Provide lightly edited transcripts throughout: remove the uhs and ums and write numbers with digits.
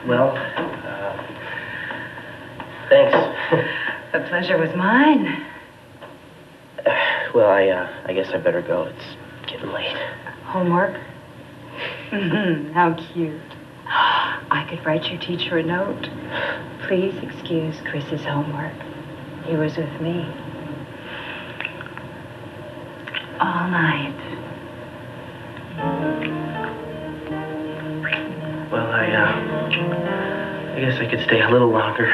Well, thanks. The pleasure was mine. Well, I guess I better go. It's getting late. Homework? How cute. I could write your teacher a note. Please excuse Chris's homework. He was with me. All night. Well, I guess I could stay a little longer.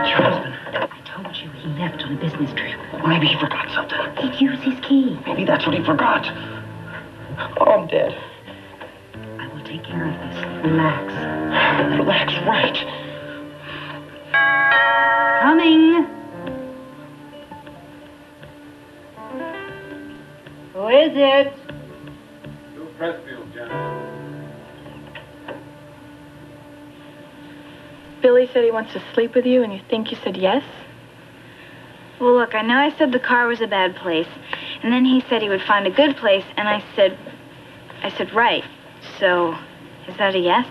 Your husband. I told you he left on a business trip. Maybe he forgot something. He'd use his key. Maybe that's what he forgot. Oh, I'm dead. I will take care of this. Relax. Relax, right. Coming. Who is it? Bill Pressfield, Janet. Billy said he wants to sleep with you, and you think you said yes? Well, look, I know I said the car was a bad place, and then he said he would find a good place, and I said right. So, is that a yes?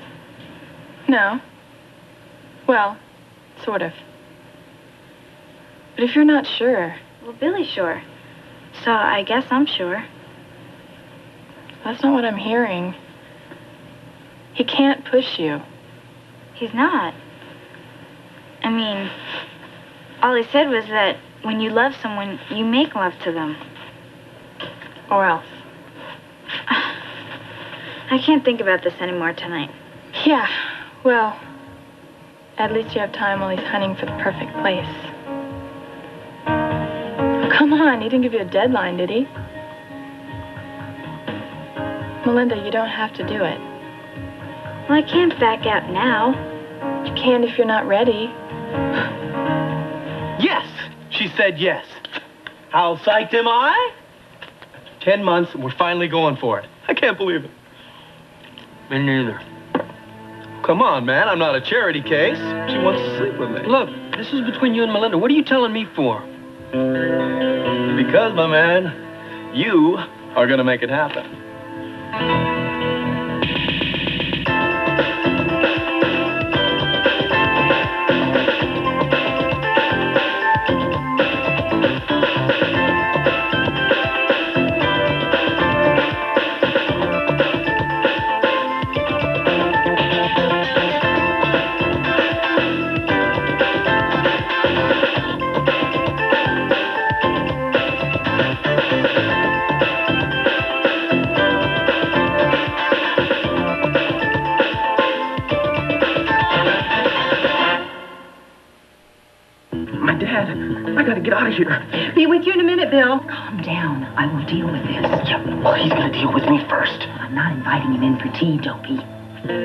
No. Well, sort of. But if you're not sure... Well, Billy's sure. So I guess I'm sure. That's not what I'm hearing. He can't push you. He's not. I mean, all he said was that when you love someone, you make love to them. Or else. I can't think about this anymore tonight. Yeah, well, at least you have time while he's hunting for the perfect place. Oh, come on, he didn't give you a deadline, did he? Melinda, you don't have to do it. Well, I can't back out now. You can if you're not ready. Yes! She said yes. How psyched am I? 10 months, and we're finally going for it. I can't believe it. Me neither. Come on, man. I'm not a charity case. She wants to sleep with me. Look, this is between you and Melinda. What are you telling me for? Because, my man, you are going to make it happen. Get out of here. Be with you in a minute, Bill. Calm down. I will deal with this. Yeah, well, he's gonna deal with me first. I'm not inviting him in for tea, Dopey.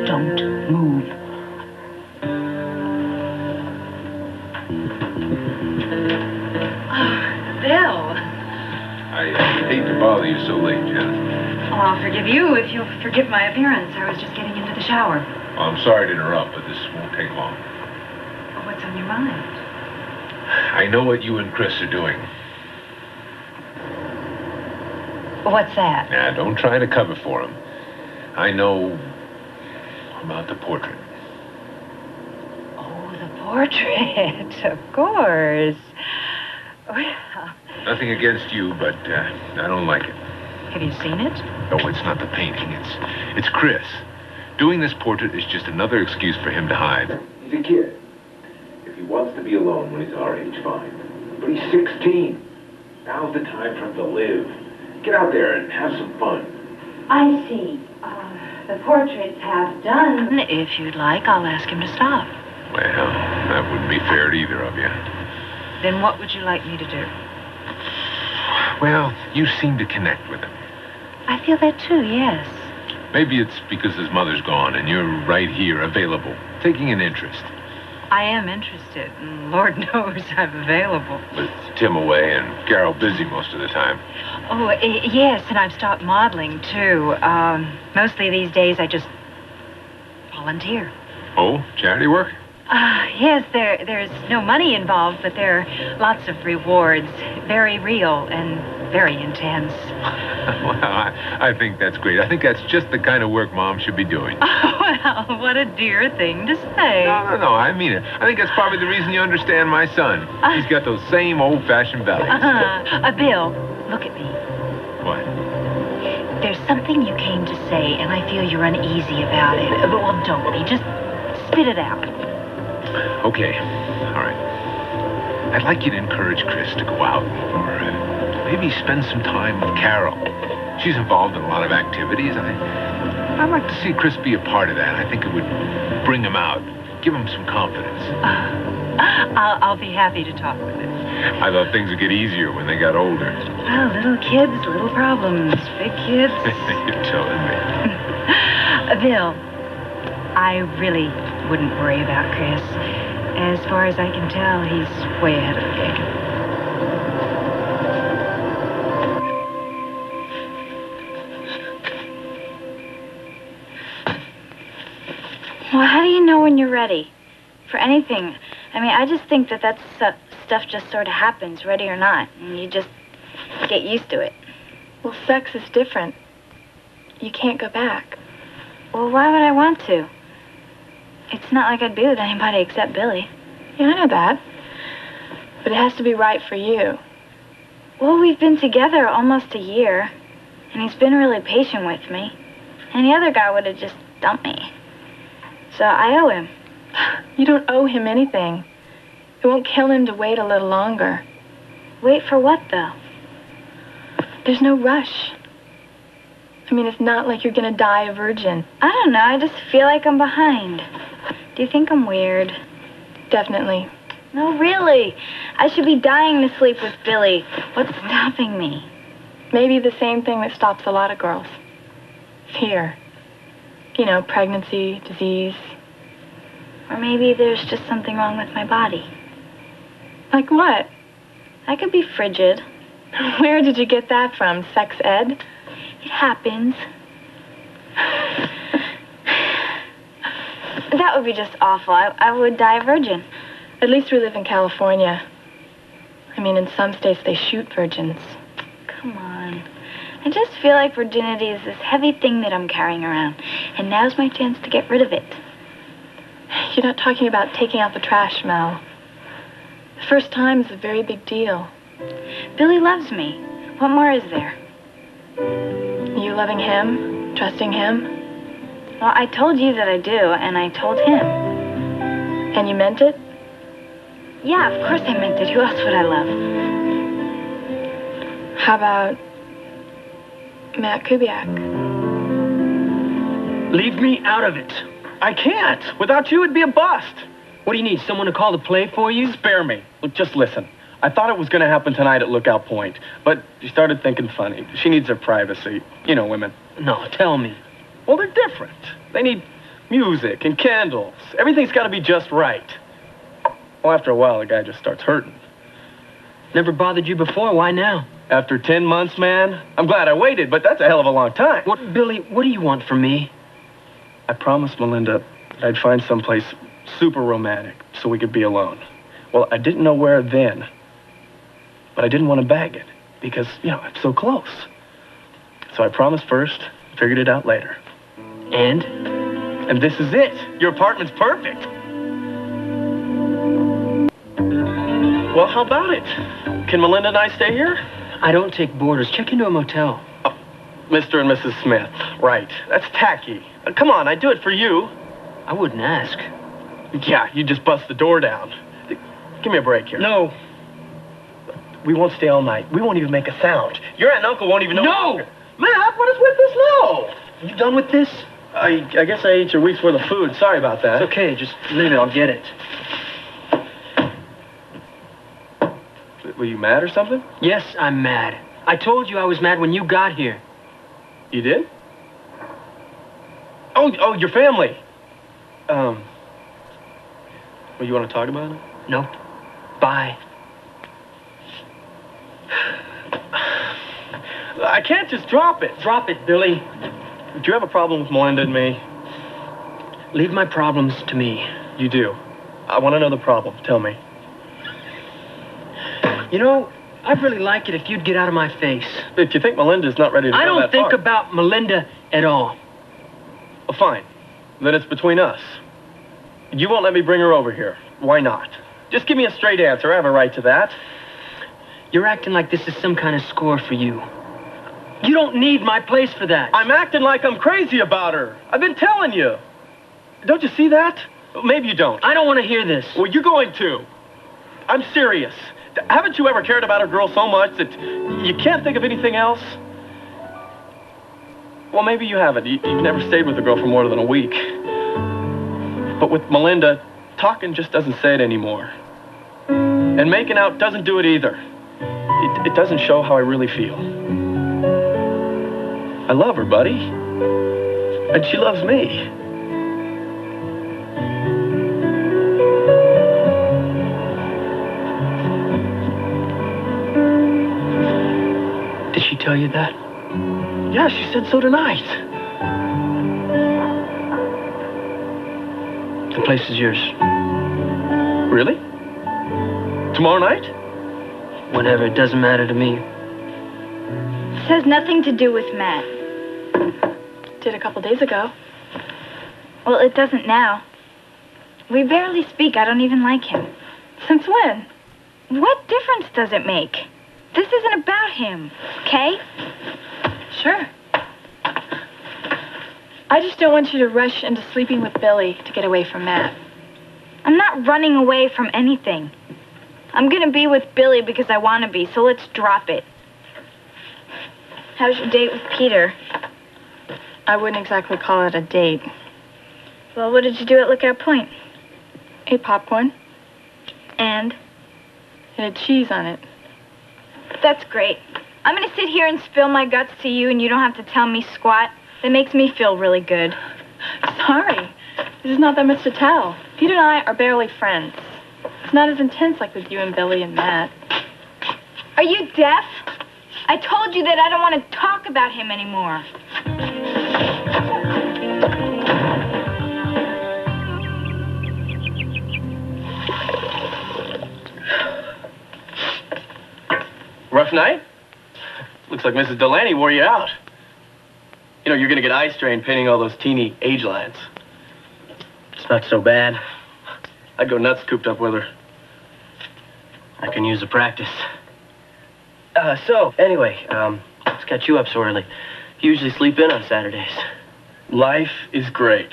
Don't move. Bill. I hate to bother you so late, Janet. Oh, I'll forgive you if you'll forgive my appearance. I was just getting into the shower. Well, I'm sorry to interrupt, but this won't take long. What's on your mind? I know what you and Chris are doing. What's that? Now, don't try to cover for him. I know about the portrait. Oh, the portrait. Of course. Well... Nothing against you, but I don't like it. Have you seen it? No, it's not the painting. It's Chris. Doing this portrait is just another excuse for him to hide. He's a kid. If he wants to be alone when he's our age, fine. But he's 16. Now's the time for him to live. Get out there and have some fun. I see. The portrait's half done. If you'd like, I'll ask him to stop. Well, that wouldn't be fair to either of you. Then what would you like me to do? Well, you seem to connect with him. I feel that too, yes. Maybe it's because his mother's gone and you're right here, available, taking an interest. I am interested, and Lord knows I'm available. With Tim away and Carol busy most of the time. Oh, yes, and I've stopped modeling, too. Mostly these days I just volunteer. Oh, charity work? Yes, there's no money involved, but there are lots of rewards. Very real and very intense. Well, I think that's great. I think that's just the kind of work Mom should be doing. Oh, well, what a dear thing to say. No, I mean it. I think that's probably the reason you understand my son. He's got those same old-fashioned values. Bill, look at me. What? There's something you came to say, and I feel you're uneasy about it. Well, don't be. Just spit it out. Okay, all right. I'd like you to encourage Chris to go out, or maybe spend some time with Carol. She's involved in a lot of activities. I'd like to see Chris be a part of that. I think it would bring him out, give him some confidence. I'll be happy to talk with him. I thought things would get easier when they got older. Well, little kids, little problems. Big kids. You're telling me. Bill, I really wouldn't worry about Chris. As far as I can tell, he's way ahead of the game. Well, how do you know when you're ready? For anything. I mean, I just think that stuff just sort of happens, ready or not. And you just get used to it. Well, sex is different. You can't go back. Well, why would I want to? It's not like I'd be with anybody except Billy. Yeah, I know that. But it has to be right for you. Well, we've been together almost a year, and he's been really patient with me. Any other guy would have just dumped me. So I owe him. You don't owe him anything. It won't kill him to wait a little longer. Wait for what, though? There's no rush. I mean, it's not like you're gonna die a virgin. I don't know. I just feel like I'm behind. Do you think I'm weird? Definitely. No, really. I should be dying to sleep with Billy. What's stopping me? Maybe the same thing that stops a lot of girls. Fear. You know, pregnancy, disease. Or maybe there's just something wrong with my body. Like what? I could be frigid. Where did you get that from? Sex ed? It happens. That would be just awful. I would die a virgin. At least we live in California. I mean, in some states they shoot virgins. Come on. I just feel like virginity is this heavy thing that I'm carrying around. And now's my chance to get rid of it. You're not talking about taking out the trash, Mel. The first time is a very big deal. Billy loves me. What more is there? You loving him? Trusting him? Well, I told you that I do, and I told him. And you meant it? Yeah, of course I meant it. Who else would I love? How about Matt Kubiak? Leave me out of it. I can't. Without you, it'd be a bust. What do you need, someone to call the play for you? Spare me. Look, just listen. I thought it was going to happen tonight at Lookout Point, but she started thinking funny. She needs her privacy. You know, women. No, tell me. Well, they're different. They need music and candles. Everything's got to be just right. Well, after a while, the guy just starts hurting. Never bothered you before, why now? After 10 months, man, I'm glad I waited, but that's a hell of a long time. What, Billy, what do you want from me? I promised Melinda that I'd find someplace super romantic so we could be alone. Well, I didn't know where then, but I didn't want to bag it because, you know, I'm so close. So I promised first, figured it out later. And? And this is it. Your apartment's perfect. Well, how about it? Can Melinda and I stay here? I don't take boarders. Check into a motel. Oh, Mr. and Mrs. Smith. Right. That's tacky. Come on, I'd do it for you. I wouldn't ask. Yeah, you just bust the door down. Give me a break here. No. We won't stay all night. We won't even make a sound. Your aunt and uncle won't even know. No! Matt, what is with this no? You done with this? I guess I ate your week's worth of food. Sorry about that. It's okay. Just leave it. I'll get it. Were you mad or something? Yes, I'm mad. I told you I was mad when you got here. You did? Oh, your family. Well, you want to talk about it? Nope. Bye. I can't just drop it. Drop it, Billy. Do you have a problem with Melinda and me? Leave my problems to me. You do. I want to know the problem. Tell me. You know, I'd really like it if you'd get out of my face. If you think Melinda's not ready to I go don't that think far. about Melinda at all. Well, fine. Then it's between us. You won't let me bring her over here. Why not? Just give me a straight answer. I have a right to that. You're acting like this is some kind of score for you. You don't need my place for that. I'm acting like I'm crazy about her. I've been telling you. Don't you see that? Maybe you don't. I don't want to hear this. Well, you're going to. I'm serious. Haven't you ever cared about a girl so much that you can't think of anything else? Well, maybe you haven't. You've never stayed with a girl for more than a week. But with Melinda, talking just doesn't say it anymore. And making out doesn't do it either. It doesn't show how I really feel. I love her, buddy. And she loves me. Did she tell you that? Yeah, she said so tonight. The place is yours. Really? Tomorrow night? Whenever, it doesn't matter to me. This has nothing to do with Matt. Did a couple days ago. Well, it doesn't now. We barely speak. I don't even like him. Since when? What difference does it make? This isn't about him, okay? Sure. I just don't want you to rush into sleeping with Billy to get away from Matt. I'm not running away from anything. I'm gonna be with Billy because I want to be, so let's drop it. How's your date with Peter? I wouldn't exactly call it a date. Well, what did you do at Lookout Point? Ate popcorn. And? It had cheese on it. That's great. I'm gonna sit here and spill my guts to you and you don't have to tell me squat. That makes me feel really good. Sorry. This is not that much to tell. Peter and I are barely friends. It's not as intense like with you and Billy and Matt. Are you deaf? I told you that I don't want to talk about him anymore. Rough night? Looks like Mrs. Delaney wore you out. You know, you're gonna get eye strain painting all those teeny age lines. It's not so bad. I'd go nuts cooped up with her. I can use the practice. Anyway, what's got you up so early? You usually sleep in on Saturdays. Life is great.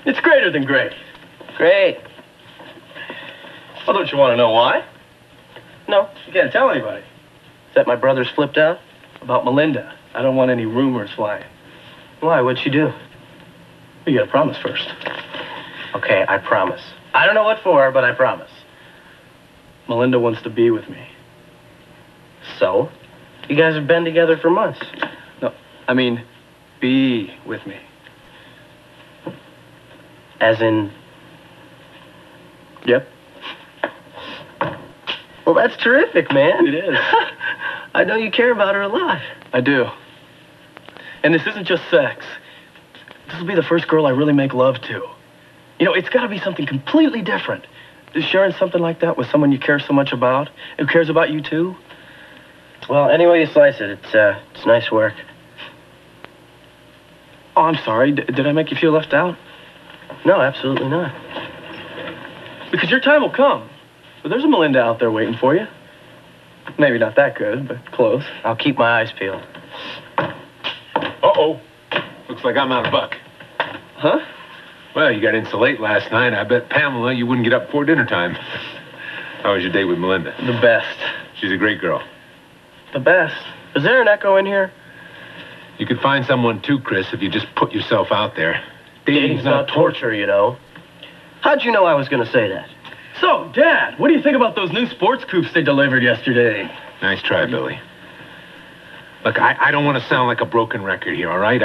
It's greater than great. Great. Well, don't you want to know why? No. You can't tell anybody. Is that my brother's flipped out? About Melinda. I don't want any rumors flying. Why? What'd she do? You gotta promise first. Okay, I promise. I don't know what for, but I promise. Melinda wants to be with me. So? You guys have been together for months. No, I mean, be with me. As in... Yep. Well, that's terrific, man. It is. I know you care about her a lot. I do. And this isn't just sex. This will be the first girl I really make love to. You know, it's got to be something completely different. Sharing something like that with someone you care so much about, who cares about you too. Well, any way you slice it, it's nice work. Oh, I'm sorry. Did I make you feel left out? No, absolutely not. Because your time will come. But there's a Melinda out there waiting for you. Maybe not that good, but close. I'll keep my eyes peeled. Uh-oh. Looks like I'm out of buck. Huh? Well, you got in so late last night, I bet Pamela you wouldn't get up before dinner time. How was your date with Melinda? The best. She's a great girl. The best. Is there an echo in here? You could find someone too, Chris, if you just put yourself out there. Dating's not torture, you know. How'd you know I was going to say that? So, Dad, what do you think about those new sports coupes they delivered yesterday? Nice try, Billy. Look, I don't want to sound like a broken record here, all right?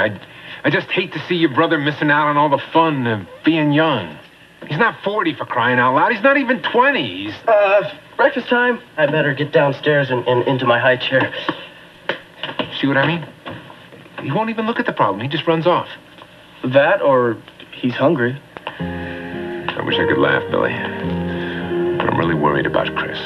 I just hate to see your brother missing out on all the fun of being young. He's not 40 for crying out loud. He's not even 20. He's... Breakfast time? I better get downstairs and into my high chair. See what I mean? He won't even look at the problem. He just runs off. That or he's hungry. I wish I could laugh, Billy. But I'm really worried about Chris.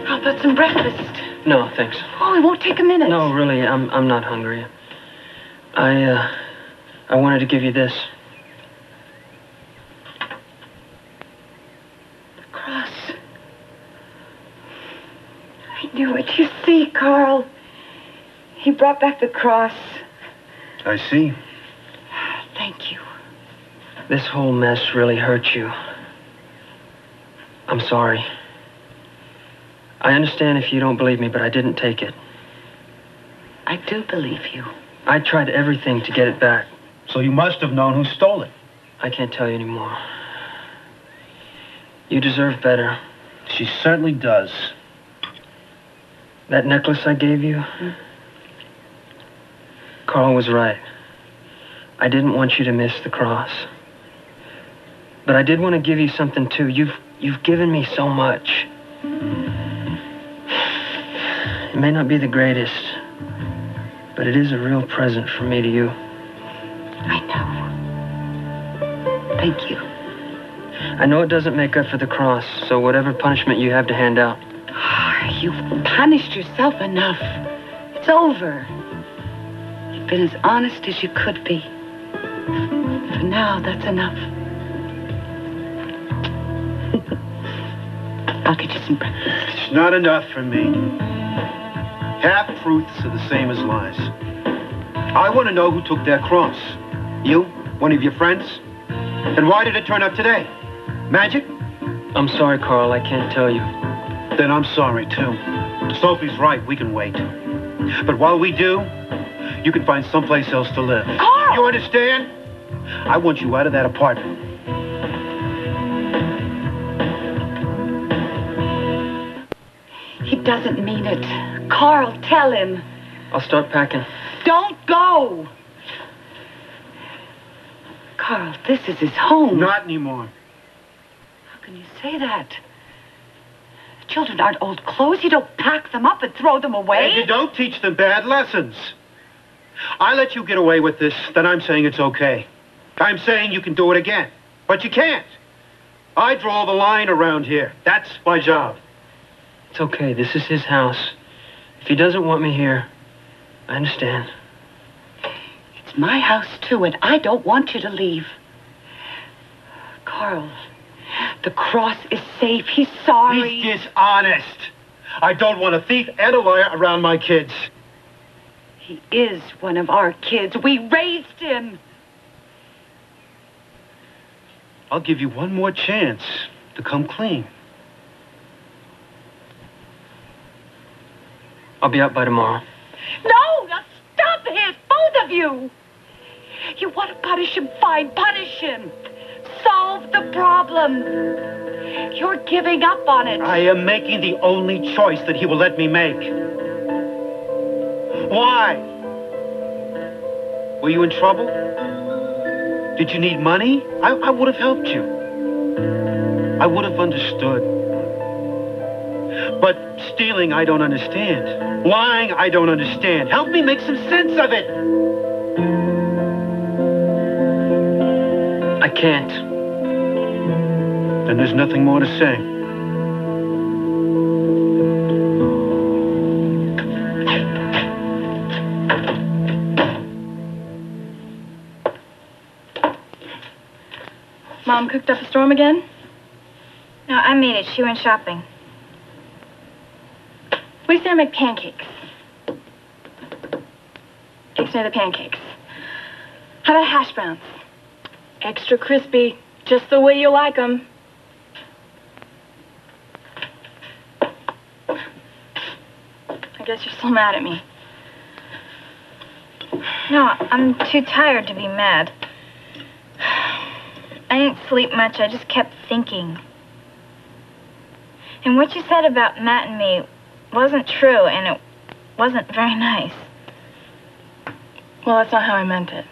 How about some breakfast? No, thanks. Oh, it won't take a minute. No, really, I'm not hungry. I wanted to give you this. The cross. I knew it. You see, Carl. He brought back the cross. I see. Thank you. This whole mess really hurt you. I'm sorry. I understand if you don't believe me, but I didn't take it. I do believe you. I tried everything to get it back. So you must have known who stole it. I can't tell you anymore. You deserve better. She certainly does. That necklace I gave you? Carl was right. I didn't want you to miss the cross. But I did want to give you something, too. You've given me so much. It may not be the greatest, but it is a real present from me to you. I know. Thank you. I know it doesn't make up for the cross, so whatever punishment you have to hand out. You've punished yourself enough. It's over. You've been as honest as you could be. For now, that's enough. I'll get you some breakfast. It's not enough for me. Half-truths are the same as lies. I want to know who took that cross. You? One of your friends? And why did it turn up today? Magic? I'm sorry, Carl. I can't tell you. Then I'm sorry, too. Sophie's right. We can wait. But while we do, you can find someplace else to live. Carl! You understand? I want you out of that apartment. He doesn't mean it. Carl, tell him. I'll start packing. Don't go! Carl, this is his home. Not anymore. How can you say that? Children aren't old clothes. You don't pack them up and throw them away. And you don't teach them bad lessons. I let you get away with this, then I'm saying it's okay. I'm saying you can do it again. But you can't. I draw the line around here. That's my job. It's okay. This is his house. If he doesn't want me here, I understand. It's my house, too, and I don't want you to leave. Carl, the cross is safe. He's sorry. He's dishonest. I don't want a thief and a liar around my kids. He is one of our kids. We raised him. I'll give you one more chance to come clean. I'll be out by tomorrow. No! Now stop it! Both of you! You want to punish him? Fine, punish him. Solve the problem. You're giving up on it. I am making the only choice that he will let me make. Why? Were you in trouble? Did you need money? I would have helped you. I would have understood. But stealing, I don't understand. Lying, I don't understand. Help me make some sense of it. I can't. Then there's nothing more to say. Mom cooked up a storm again? No, I made it. She went shopping. What do you say I make pancakes? Takes me to the pancakes. How about hash browns? Extra crispy, just the way you like them. I guess you're still mad at me. No, I'm too tired to be mad. I didn't sleep much. I just kept thinking. And what you said about Matt and me wasn't true, and it wasn't very nice. Well, that's not how I meant it.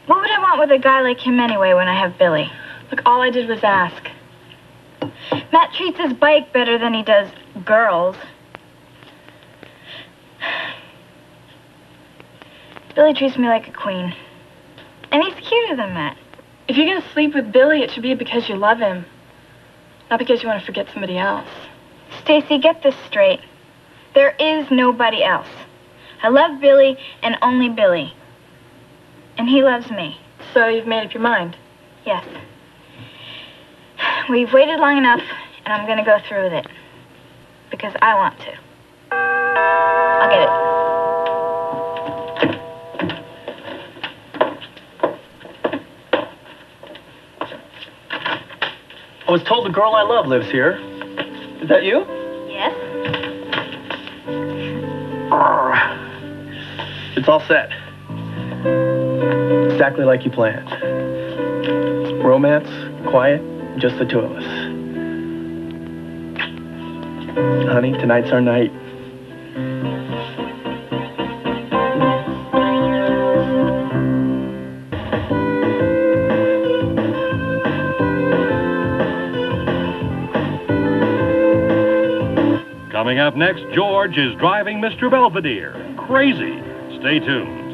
What would I want with a guy like him anyway when I have Billy? Look, all I did was ask. Matt treats his bike better than he does girls. Billy treats me like a queen. And he's cuter than Matt. If you're going to sleep with Billy, it should be because you love him, not because you want to forget somebody else. Stacy, get this straight. There is nobody else. I love Billy and only Billy. And he loves me. So you've made up your mind? Yes. We've waited long enough, and I'm going to go through with it. Because I want to. I'll get it. I was told the girl I love lives here. Is that you? Yes? It's all set. Exactly like you planned. Romance, quiet, just the two of us. Honey, tonight's our night. Coming up next, George is driving Mr. Belvedere. Crazy. Stay tuned.